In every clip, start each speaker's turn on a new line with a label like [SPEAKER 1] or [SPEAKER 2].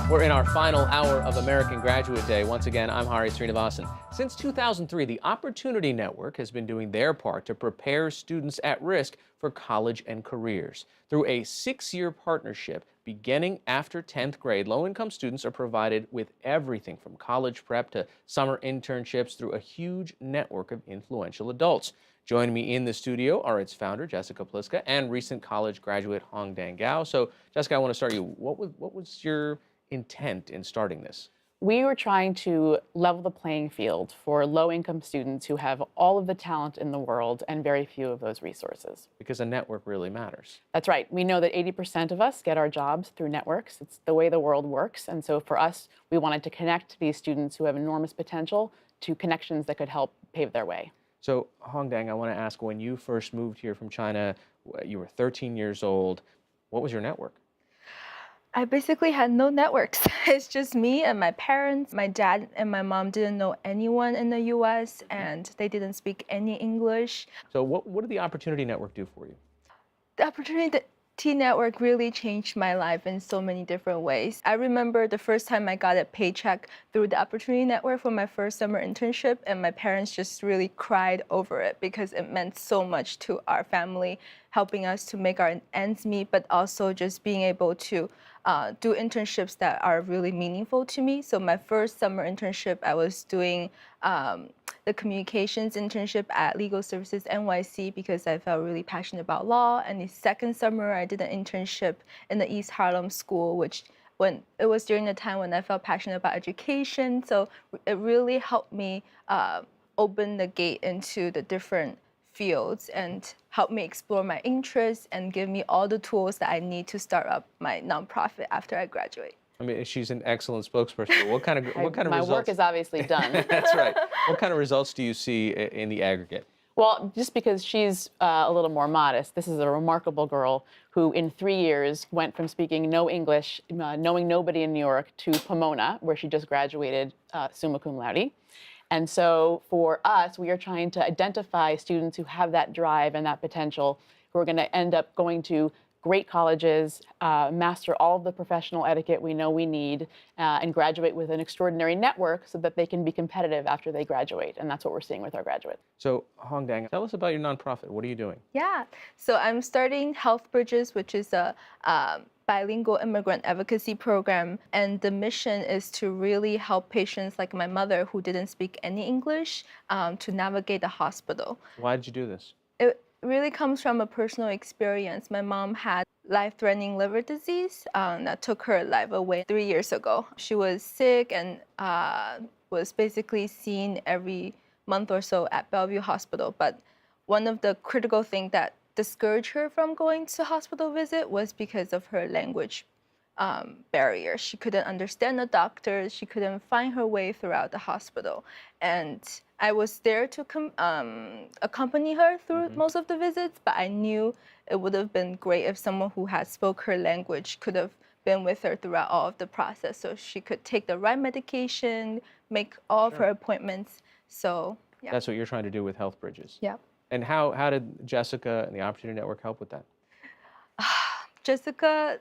[SPEAKER 1] We're in our final hour of American Graduate Day. Once again, I'm Hari Srinivasan. Since 2003, the Opportunity Network has been doing their part to prepare students at risk for college and careers. Through a 6-year partnership, beginning after 10th grade, low-income students are provided with everything from college prep to summer internships through a huge network of influential adults. Joining me in the studio are its founder, Jessica Pliska, and recent college graduate, Hongdang Gao. So, Jessica, I want to start you. What was your intent in starting this?
[SPEAKER 2] We were trying to level the playing field for low-income students who have all of the talent in the world and very few of those resources.
[SPEAKER 1] Because a network really matters.
[SPEAKER 2] That's right. We know that 80% of us get our jobs through networks. It's the way the world works. And so for us, we wanted to connect these students who have enormous potential to connections that could help pave their way.
[SPEAKER 1] So, Hongdang, I want to ask, when you first moved here from China, you were 13 years old. What was your network?
[SPEAKER 3] I basically had no networks. It's just me and my parents. My dad and my mom didn't know anyone in the US and they didn't speak any English.
[SPEAKER 1] So what did the Opportunity Network do for you?
[SPEAKER 3] The Opportunity Network really changed my life in so many different ways. I remember the first time I got a paycheck through the Opportunity Network for my first summer internship, and my parents just really cried over it because it meant so much to our family, helping us to make our ends meet, but also just being able to do internships that are really meaningful to me. So my first summer internship, I was doing the communications internship at Legal Services NYC because I felt really passionate about law. And the second summer, I did an internship in the East Harlem School, which when it was during the time when I felt passionate about education. So it really helped me open the gate into the different fields and help me explore my interests and give me all the tools that I need to start up my nonprofit after I graduate.
[SPEAKER 1] I mean, she's an excellent spokesperson. What kind of
[SPEAKER 2] My
[SPEAKER 1] results?
[SPEAKER 2] work is obviously done.
[SPEAKER 1] That's right. What kind of results do you see in the aggregate?
[SPEAKER 2] Well, just because she's a little more modest, this is a remarkable girl who in 3 years went from speaking no English, knowing nobody in New York, to Pomona, where she just graduated summa cum laude. And so for us, we are trying to identify students who have that drive and that potential, who are going to end up going to great colleges, master all of the professional etiquette we know we need, and graduate with an extraordinary network so that they can be competitive after they graduate. And that's what we're seeing with our graduates.
[SPEAKER 1] So, Hongdang, tell us about your nonprofit. What are you doing?
[SPEAKER 3] Yeah, so I'm starting Health Bridges, which is a bilingual immigrant advocacy program. And the mission is to really help patients like my mother who didn't speak any English to navigate the hospital.
[SPEAKER 1] Why did you do this?
[SPEAKER 3] It really comes from a personal experience. My mom had life-threatening liver disease that took her life away 3 years ago. She was sick and was basically seen every month or so at Bellevue Hospital. But one of the critical things that discouraged her from going to hospital visit was because of her language barrier. She couldn't understand the doctors. She couldn't find her way throughout the hospital. And I was there to accompany her through most of the visits, but I knew it would have been great if someone who had spoke her language could have been with her throughout all of the process so she could take the right medication, make all of her appointments. So, yeah.
[SPEAKER 1] That's what you're trying to do with Health Bridges.
[SPEAKER 3] Yeah.
[SPEAKER 1] And how did Jessica and the Opportunity Network help with that?
[SPEAKER 3] Jessica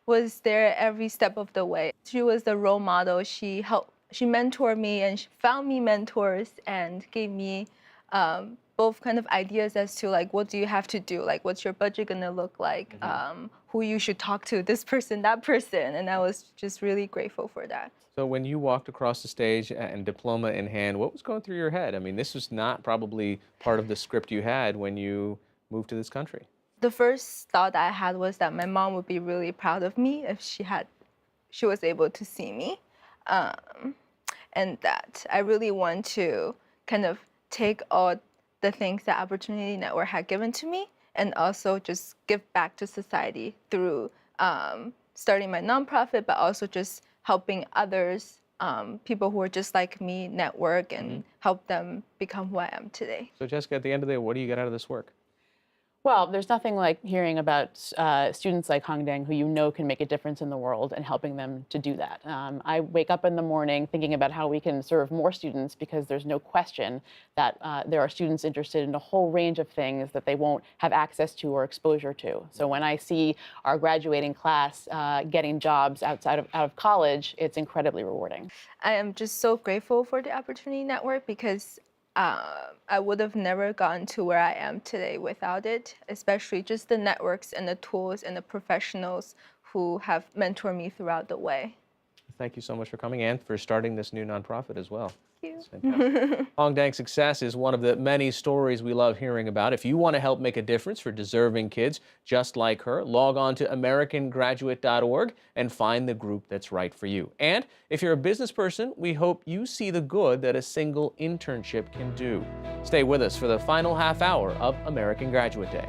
[SPEAKER 3] was there every step of the way. She was the role model. She mentored me and she found me mentors and gave me both kind of ideas as to like, what do you have to do? Like, what's your budget gonna look like? Who you should talk to, this person, that person. And I was just really grateful for that.
[SPEAKER 1] So when you walked across the stage and diploma in hand, what was going through your head? I mean, this was not probably part of the script you had when you moved to this country.
[SPEAKER 3] The first thought I had was that my mom would be really proud of me if she was able to see me. And that I really want to kind of take all the things that Opportunity Network had given to me and also just give back to society through starting my nonprofit, but also just helping others, people who are just like me, network and help them become who I am today.
[SPEAKER 1] So Jessica, at the end of the day, what do you get out of this work?
[SPEAKER 2] Well, there's nothing like hearing about students like Hongdang who you know can make a difference in the world and helping them to do that. I wake up in the morning thinking about how we can serve more students because there's no question that there are students interested in a whole range of things that they won't have access to or exposure to. So when I see our graduating class getting jobs out of college, it's incredibly rewarding.
[SPEAKER 3] I am just so grateful for the Opportunity Network because I would have never gotten to where I am today without it, especially just the networks and the tools and the professionals who have mentored me throughout the way.
[SPEAKER 1] Thank you so much for coming and for starting this new nonprofit as well.
[SPEAKER 3] Thank
[SPEAKER 1] It's
[SPEAKER 3] you.
[SPEAKER 1] fantastic. Hongdang's success is one of the many stories we love hearing about. If you want to help make a difference for deserving kids just like her, log on to AmericanGraduate.org and find the group that's right for you. And if you're a business person, we hope you see the good that a single internship can do. Stay with us for the final half hour of American Graduate Day.